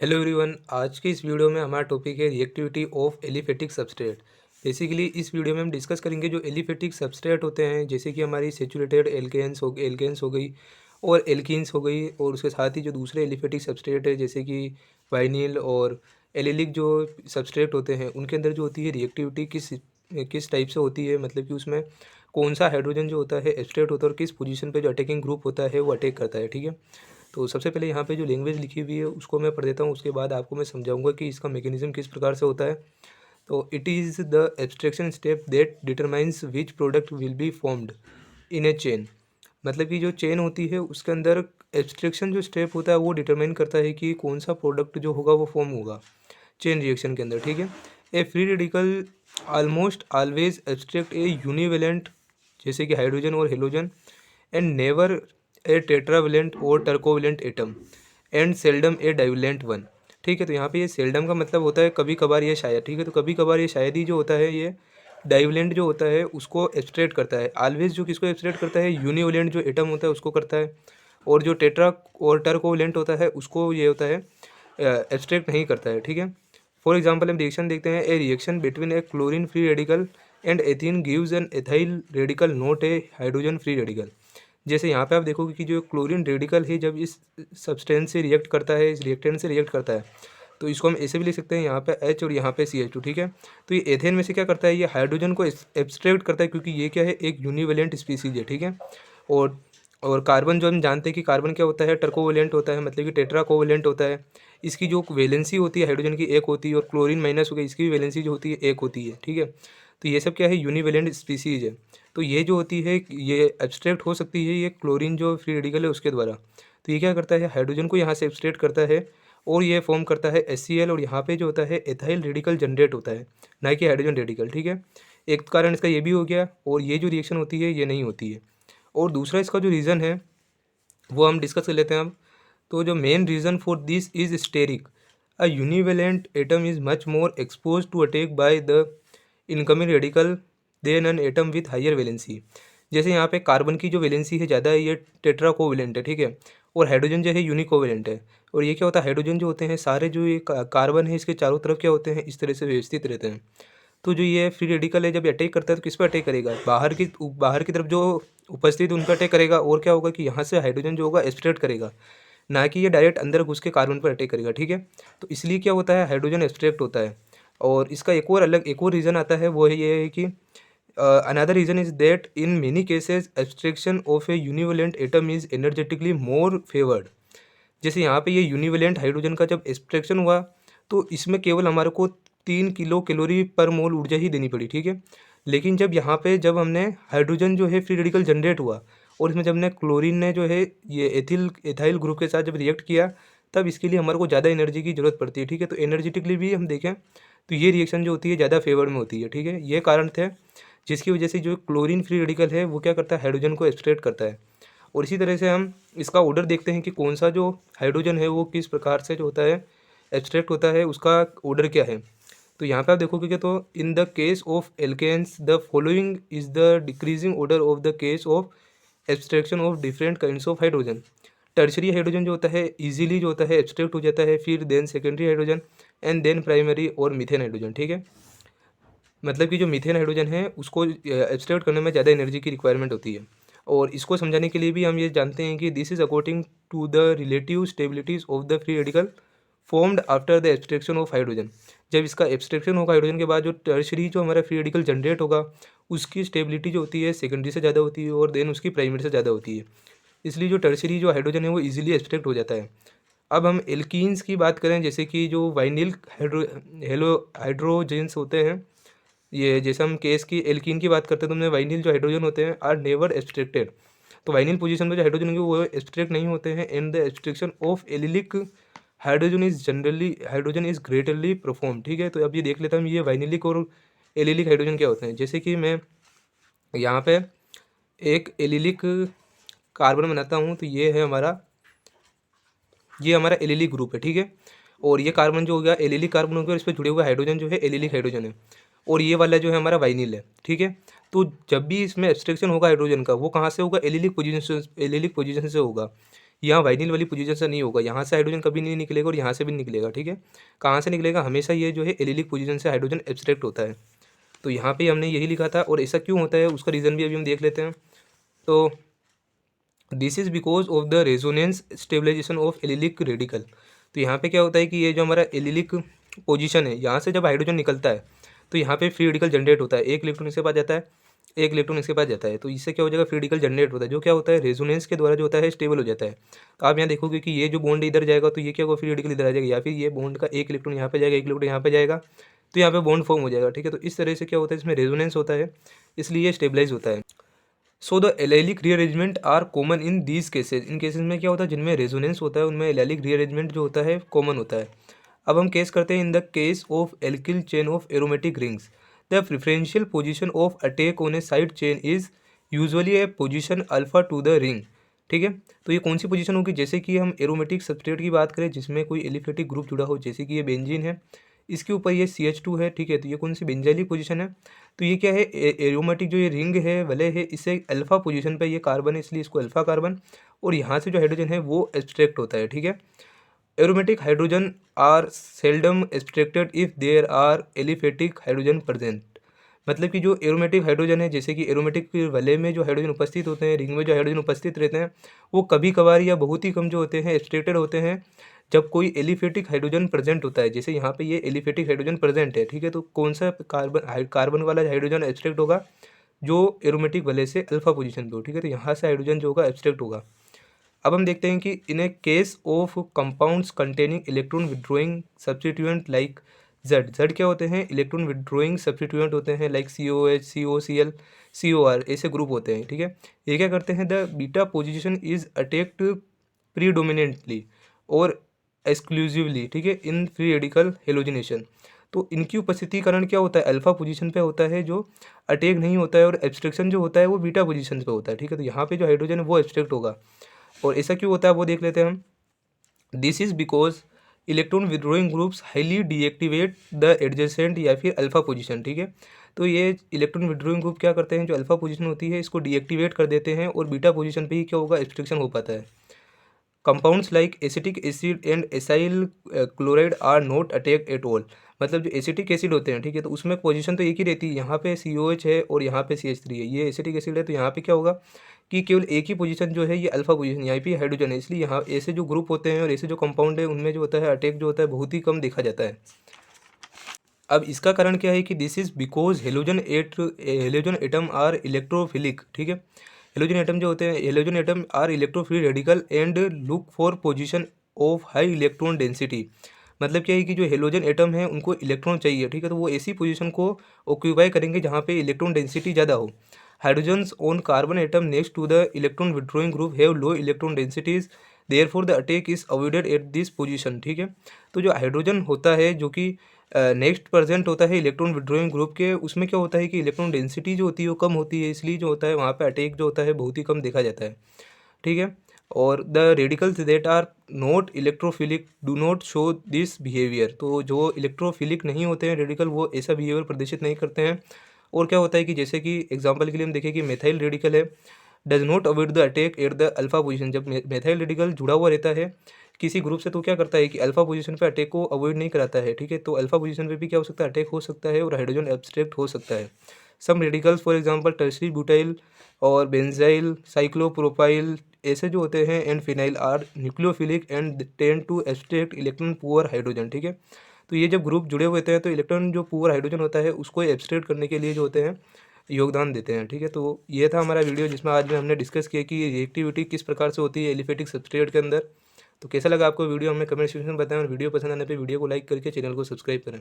Hello everyone. आज के इस वीडियो में हमारा टॉपिक है reactivity of aliphatic substrate. Basically इस वीडियो में हम डिस्कस करेंगे जो एलिफेटिक सबस्ट्रेट होते हैं, जैसे कि हमारी सेचुरेटेड एल्केन्स हो गई और एल्कीन्स हो गई, और उसके साथ ही जो दूसरे एलिफेटिक सबस्ट्रेट है जैसे कि वाइनिल और एलिलिक जो सबस्ट्रेट होते हैं, उनके अंदर जो होती है रिएक्टिविटी किस किस टाइप से होती है, मतलब कि उसमें कौन सा हाइड्रोजन जो होता है एब्स्ट्रेट होता है और किस पोजीशन पे जो अटैकिंग ग्रुप होता है वो अटैक करता है। ठीक है, तो सबसे पहले यहाँ पे जो लैंग्वेज लिखी हुई है उसको मैं पढ़ देता हूँ, उसके बाद आपको मैं समझाऊंगा कि इसका मैकेनिज्म किस प्रकार से होता है। तो it is the abstraction step that determines which product will be formed in A chain. मतलब कि जो चेन होती है उसके अंदर एब्स्ट्रैक्शन जो स्टेप होता है वो डिटरमाइन करता है कि कौन सा प्रोडक्ट जो होगा वो फॉर्म होगा चेन रिएक्शन के अंदर। ठीक है, a free radical almost always abstract a univalent जैसे कि हाइड्रोजन और halogen and never a tetravalent और trivalent atom and seldom a divalent one. ठीक है, तो यहाँ पे ये सेल्डम का मतलब होता है कभी कभार ये शायद। ठीक है, तो कभी कभार ये शायद ही जो होता है ये डाइवेलेंट जो होता है उसको एब्स्ट्रैक्ट करता है। ऑलवेज जो किसको एब्स्ट्रैक्ट करता है, यूनिवेलेंट जो एटम होता है उसको करता है, और जो टेट्रा और टर्कोवेलेंट होता है उसको ये होता है एब्स्ट्रैक्ट नहीं करता है। ठीक है, फॉर एग्जाम्पल हम रिएक्शन देखते हैं, ए reaction between A chlorine free radical and ethene gives an ethyl radical not a hydrogen free radical. जैसे यहाँ पे आप देखोगे कि जो क्लोरीन रेडिकल है जब इस सब्सटेंस से रिएक्ट करता है, इस रिएक्टेंट से रिएक्ट करता है, तो इसको हम ऐसे भी लिख सकते हैं, यहाँ पे H और यहाँ पे CH2। ठीक है, तो ये एथेन में से क्या करता है, ये हाइड्रोजन को एब्स्ट्रैक्ट करता है क्योंकि ये क्या है, एक यूनिवेलेंट स्पीसीज है। ठीक है, और और कार्बन जो हम जानते हैं कि कार्बन क्या होता है, टर्कोवेलेंट होता है, मतलब कि टेट्रा कोवेलेंट होता है। इसकी जो वैलेंसी होती है हाइड्रोजन की एक होती है, और क्लोरीन माइनस हो गई इसकी भी वैलेंसी जो होती है एक होती है। ठीक है, तो ये सब क्या है, यूनिवेलेंट स्पीसीज है। तो ये जो होती है ये एब्स्ट्रैक्ट हो सकती है ये क्लोरीन जो फ्री रेडिकल है उसके द्वारा। तो ये क्या करता है, हाइड्रोजन को यहाँ से एब्स्ट्रैक्ट करता है और ये फॉर्म करता है HCl, और यहाँ पे जो होता है एथाइल रेडिकल जनरेट होता है, ना कि हाइड्रोजन रेडिकल। ठीक है, एक कारण इसका ये भी हो गया, और ये जो रिएक्शन होती है ये नहीं होती है। और दूसरा इसका जो रीज़न है वो हम डिस्कस कर लेते हैं अब। तो जो main reason for this is steric, a univalent atom is much more expose to attack by the incoming radical than an atom with higher valency. जैसे यहाँ पे कार्बन की जो वैलेंसी है ज़्यादा है, ये टेट्रा कोवेलेंट है। ठीक है, और हाइड्रोजन जो है यूनिकोवेलेंट है। और ये क्या होता है, हाइड्रोजन जो होते हैं सारे जो ये कार्बन है इसके चारों तरफ क्या होते हैं, इस तरह से व्यवस्थित रहते हैं। तो जो ये फ्री रेडिकल है जब अटैक करता है तो किस पर अटैक करेगा, बाहर की तरफ जो उपस्थित उन पर अटैक करेगा, और क्या होगा कि यहाँ से हाइड्रोजन जो होगा एब्स्ट्रैक्ट करेगा, ना कि ये डायरेक्ट अंदर घुस के कार्बन पर अटैक करेगा। ठीक है, तो इसलिए क्या होता है, हाइड्रोजन एब्स्ट्रैक्ट होता है। और इसका एक और रीज़न आता है, वो है ये है कि another reason is that in many cases abstraction of a univalent atom is energetically more favoured. जैसे यहाँ पे ये यूनिवेलेंट हाइड्रोजन का जब एक्सट्रैक्शन हुआ तो इसमें केवल हमारे को 3 किलो कैलोरी पर मोल ऊर्जा ही देनी पड़ी। ठीक है, लेकिन जब यहाँ पे जब हमने हाइड्रोजन जो है फ्री रेडिकल जनरेट हुआ, और इसमें जब हमने क्लोरीन ने जो है ये एथाइल ग्रुप के साथ जब रिएक्ट किया, तब इसके लिए हमारे को ज़्यादा एनर्जी की ज़रूरत पड़ती है। ठीक है, तो एनर्जेटिकली भी हम देखें तो ये रिएक्शन जो होती है ज़्यादा फेवर में होती है। ठीक है, ये कारण थे जिसकी वजह से जो क्लोरीन फ्री रेडिकल है वो क्या करता है, हाइड्रोजन को एक्सट्रैक्ट करता है। और इसी तरह से हम इसका ऑर्डर देखते हैं कि कौन सा जो हाइड्रोजन है वो किस प्रकार से जो होता है एब्स्ट्रैक्ट होता है, उसका ऑर्डर क्या है। तो यहाँ पे आप देखोगे कि तो in the case of alkanes the following is the decreasing order of the case of abstraction of different kinds of hydrogen. Tertiary hydrogen जो होता है इजीली जो होता है एब्स्ट्रैक्ट हो जाता है, फिर then secondary hydrogen, and then primary और मीथेन हाइड्रोजन। ठीक है, मतलब कि जो मीथेन हाइड्रोजन है उसको एब्स्ट्रैक्ट करने में ज़्यादा एनर्जी की रिक्वायरमेंट होती है। और इसको समझाने के लिए भी हम ये जानते हैं कि this is according to the relative stabilities of the free radical formed after the abstraction of hydrogen. जब इसका एब्स्ट्रैक्शन होगा हाइड्रोजन के बाद जो टर्शरी जो हमारा फ्री रेडिकल जनरेट होगा उसकी स्टेबिलिटी जो होती है सेकेंडरी से ज़्यादा होती है, और देन उसकी प्राइमरी से ज़्यादा होती है। इसलिए जो टर्शरी जो हाइड्रोजन है वो इजीली एब्स्ट्रैक्ट हो जाता है। अब हम एल्कीन्स की बात करें, जैसे कि जो वाइनिल हाइड्रोजेंस होते हैं, ये जैसे हम केस की एल्कीन की बात करते हैं तो हमने वाइनिल जो हाइड्रोजन होते हैं आर नेवर एब्स्ट्रैक्टेड। तो वाइनिल पोजीशन में जो हाइड्रोजन होंगे वो एब्स्ट्रैक्ट नहीं होते हैं। And the abstraction of allylic hydrogen is greaterly perform. ठीक है, तो अब ये देख लेता हूँ ये वाइनिलिक और एलिलिक हाइड्रोजन क्या होते हैं। जैसे कि मैं यहाँ पे एक एलिलिक कार्बन बनाता हूँ, तो ये हमारा एलिलिक ग्रुप है। ठीक है, और ये कार्बन जो हो गया एलिलिक कार्बन हो गया, और इस पर जुड़े हुए हाइड्रोजन जो है एलिलिक हाइड्रोजन है, और ये वाला जो है हमारा वाइनिल है। ठीक है, तो जब भी इसमें एब्स्ट्रैक्शन होगा हाइड्रोजन का वो कहाँ से होगा, एलिलिक पोजीशन से होगा। यहाँ वाइनिल वाली पोजीशन से नहीं होगा, यहाँ से हाइड्रोजन कभी नहीं निकलेगा और यहाँ से भी नहीं निकलेगा, ठीक है। कहाँ से निकलेगा, हमेशा ये जो है एलिलिक पोजीशन से हाइड्रोजन एब्स्ट्रैक्ट होता है। तो यहाँ पे हमने यही लिखा था, और ऐसा क्यों होता है उसका रीज़न भी अभी हम देख लेते हैं। तो this is because of the resonance stabilization of allylic radical. तो यहाँ पे क्या होता है कि ये जो हमारा एलिलिक पोजीशन है, यहाँ से जब हाइड्रोजन निकलता है तो यहाँ पे फ्री रेडिकल जनरेट होता है, एक इलेक्ट्रॉन इसके पास जाता है, एक इलेक्ट्रॉन इसके पास जाता है, तो इससे क्या हो जाएगा, फ्री रेडिकल जनरेट होता है, जो क्या होता है रेजोनेंस के द्वारा जो होता है स्टेबल हो जाता है। तो आप यहाँ देखोगे कि ये जो बॉन्ड इधर जाएगा तो ये क्या होगा, फ्री रेडिकल इधर आ जाएगा, या फिर ये बॉन्ड का एक इलेक्ट्रॉन यहाँ पे जाएगा, एक इलेक्ट्रॉन यहाँ पे जाएगा, तो यहाँ पे बॉन्ड फॉर्म हो जाएगा, ठीक है। तो इस तरह से क्या होता है, इसमें रेजोनेंस होता है, इसलिए ये स्टेबलाइज होता है। So the allylic rearrangement are common in these cases. In cases में क्या होता है, जिनमें रेजोनेंस होता है उनमें एलेलिक रीअरेंजमेंट जो होता है कॉमन होता है। अब हम केस करते हैं इन the case of alkyl chain of aromatic rings, the preferential position of attack on A side chain is usually A position alpha two the ring, ठीक है। तो ये कौन सी पोजीशन होगी, जैसे कि हम एरोमेटिक सब्सट्रेट की बात करें जिसमें कोई एलिफेटिक ग्रुप जुड़ा हो, जैसे कि ये बेंजीन है, इसके ऊपर ये CH2 है, ठीक है। तो ये कौन सी बेंजाइलिक पोजीशन है, तो ये क्या है, एरोमेटिक जो ये रिंग है वलय है, इससे अल्फा पोजीशन पे ये कार्बन है, इसलिए इसको अल्फा कार्बन, और यहाँ से जो हाइड्रोजन है वो एब्स्ट्रैक्ट होता है, ठीक है। Aromatic hydrogen are seldom abstracted if there are aliphatic hydrogen present. मतलब कि जो एरोमेटिक हाइड्रोजन है, जैसे कि एरोमेटिक वलय में जो हाइड्रोजन उपस्थित होते हैं, रिंग में जो हाइड्रोजन उपस्थित रहते हैं, वो कभी कभार या बहुत ही कम जो होते हैं एब्स्ट्रैक्टेड होते हैं जब कोई एलिफेटिक हाइड्रोजन प्रेजेंट होता है। जैसे यहाँ पे ये एलिफेटिक हाइड्रोजन प्रेजेंट है, ठीक है। तो कौन सा कार्बन वाला हाइड्रोजन एब्स्ट्रैक्ट होगा, जो एरोमेटिक वलय से अल्फा पोजीशन पे हो, ठीक है। तो यहाँ से हाइड्रोजन जो होगा एब्स्ट्रैक्ट होगा। अब हम देखते हैं कि in a case of compounds containing electron withdrawing substituent like Z, Z क्या होते हैं, इलेक्ट्रॉन विड्रॉइंग सब्स्टिट्यूएंट होते हैं, लाइक COH, COCl, COR, ऐसे ग्रुप होते हैं, ठीक है। ये क्या करते हैं, the beta position is attacked predominantly और एक्सक्लूसिवली, ठीक है, इन फ्री रेडिकल हेलोजिनेशन। तो इनकी उपस्थिति कारण क्या होता है, अल्फा पोजीशन पे होता है जो अटैक नहीं होता है, और एब्स्ट्रैक्शन जो होता है वो बीटा पोजीशन पे होता है, ठीक है। तो यहाँ पे जो हाइड्रोजन है वो एब्स्ट्रैक्ट होगा, और ऐसा क्यों होता है वो देख लेते हैं हम। This is because electron withdrawing groups highly deactivate the adjacent या फिर अल्फा पोजीशन, ठीक है। तो ये इलेक्ट्रॉन विड्रॉइंग ग्रुप क्या करते हैं, जो अल्फा पोजीशन होती है इसको डीएक्टिवेट कर देते हैं, और बीटा पोजीशन पे ही क्या होगा, एब्स्ट्रैक्शन हो पाता है। Compounds like acetic acid and acyl chloride are not attack at all. मतलब जो एसिटिक एसिड होते हैं, ठीक है, तो उसमें पोजीशन तो एक ही रहती है, यहाँ पे COH है और यहाँ पे CH3 है, ये एसिटिक एसिड है, तो यहाँ पे क्या होगा कि केवल एक ही पोजीशन जो है ये अल्फा पोजीशन, यहाँ पे हाइड्रोजन है, इसलिए यहाँ ऐसे जो ग्रुप होते हैं और ऐसे जो कंपाउंड है उनमें जो होता है अटैक जो होता है बहुत ही कम देखा जाता है। अब इसका कारण क्या है कि this is because halogen atom are electrophilic, ठीक है। हेलोजन एटम जो होते हैं, halogen atom are electrophilic radical and look for position of high electron density. मतलब क्या है कि जो हेलोजन एटम है उनको इलेक्ट्रॉन चाहिए, ठीक है, तो वो ऐसी पोजीशन को ऑक्यूपाई करेंगे जहाँ पे इलेक्ट्रॉन डेंसिटी ज़्यादा हो। Hydrogens on carbon atom next to the electron withdrawing group have low electron densities, therefore the attack is avoided at this position, ठीक है। तो जो हाइड्रोजन होता है जो कि नेक्स्ट प्रेजेंट होता है इलेक्ट्रॉन विड्रॉइंग ग्रुप के, उसमें क्या होता है कि इलेक्ट्रॉन डेंसिटी जो होती है वो कम होती है, इसलिए जो होता है वहाँ पे अटैक जो होता है बहुत ही कम देखा जाता है, ठीक है। और the radicals that are not electrophilic do not show this behaviour. तो जो इलेक्ट्रोफिलिक नहीं होते हैं रेडिकल, वो ऐसा बिहेवियर प्रदर्शित नहीं करते हैं। और क्या होता है कि जैसे कि एग्जांपल के लिए हम देखें कि मेथाइल रेडिकल है, does not avoid the attack at the alpha position. जब मेथाइल रेडिकल जुड़ा हुआ रहता है किसी ग्रुप से, तो क्या करता है कि अल्फा पोजीशन पे अटैक को अवॉइड नहीं कराता है, ठीक है। तो अल्फा पोजीशन पे भी क्या हो सकता है, अटैक हो सकता है और हाइड्रोजन एब्स्ट्रैक्ट हो सकता है। Some radicals for example tertiary butyl और बेंजाइल साइक्लोप्रोपाइल ऐसे जो होते हैं and phenyl are nucleophilic and tend to abstract electron poor hydrogen, ठीक है। तो ये जब ग्रुप जुड़े हुए होते हैं तो इलेक्ट्रॉन जो पुअर हाइड्रोजन होता है उसको एब्स्ट्रैक्ट करने के लिए जो होते हैं योगदान देते हैं, ठीक है। तो ये था हमारा वीडियो जिसमें आज में हमने डिस्कस किया कि रिएक्टिविटी किस प्रकार से होती है एलिफेटिक सब्सट्रेट के अंदर। तो कैसा लगा आपको वीडियो, हमें कमेंट सेक्शन में बताएं, और वीडियो पसंद आने पे वीडियो को लाइक करके चैनल को सब्सक्राइब करें।